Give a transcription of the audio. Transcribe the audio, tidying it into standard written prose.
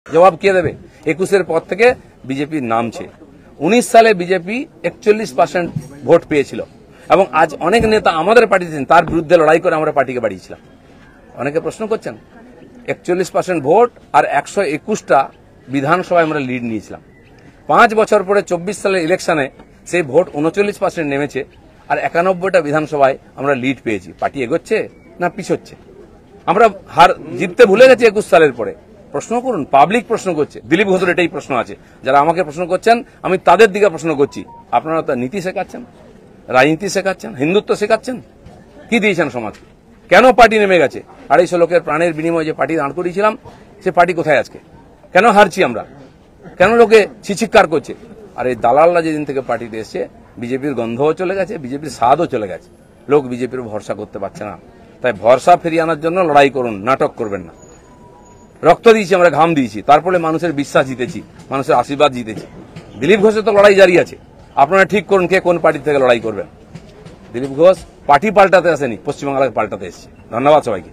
জবাব কে দেবে? 21-এর পর থেকে বিজেপির নামছে। 19 সালে বিজেপি 41% ভোট পেয়েছিল এবং আজ অনেক নেতা আমাদের পার্টিতে তার বিরুদ্ধে লড়াই করে আমরা পার্টিকে বাড়িয়েছিলাম। অনেকে প্রশ্ন করছেন 41% ভোট আর 121টা বিধানসভায় আমরা লিড নিয়েছিলাম। 5 বছর পরে 24 সালের ইলেকশনে সেই ভোট 39% নেমেছে আর 91টা বিধানসভায় আমরা লিড পেয়েছি। পার্টি এগোচ্ছে না পিছোচ্ছে? আমরা হার জিততে ভুলে গেছি 21 সালের পরে। প্রশ্ন করুন, পাবলিক প্রশ্ন করছে। দিলীপ ঘোষের এটাই প্রশ্ন আছে। যারা আমাকে প্রশ্ন করছেন আমি তাদের দিকে প্রশ্ন করছি। আপনারা তো নীতি শেখাচ্ছেন, রাজনীতি শেখাচ্ছেন, হিন্দুত্ব শেখাচ্ছেন, কি দিয়েছেন সমাজকে? কেন পার্টি নেমে গেছে? 250 লোকের প্রাণের বিনিময়ে যে পার্টি দাঁড় করিয়েছিলাম সে পার্টি কোথায় আজকে? কেন হারছি আমরা? কেন লোকে ছিচিৎকার করছে? আর এই দালালরা যেদিন থেকে পার্টিতে এসছে বিজেপির গন্ধও চলে গেছে, বিজেপির স্বাদও চলে গেছে। লোক বিজেপির ভরসা করতে পারছে না। তাই ভরসা ফিরিয়ে আনার জন্য লড়াই করুন, নাটক করবেন না। রক্ত দিয়েছি, আমরা ঘাম দিয়েছি, তারপরে মানুষের বিশ্বাস জিতেছি, মানুষের আশীর্বাদ জিতেছি। দিলীপ ঘোষের তো লড়াই জারি আছে। আপনারা ঠিক করুন কে কোন পার্টি থেকে লড়াই করবেন। দিলীপ ঘোষ পার্টি পাল্টাতে আসেনি, পশ্চিমবাংলাকে পাল্টাতে এসেছে। ধন্যবাদ সবাইকে।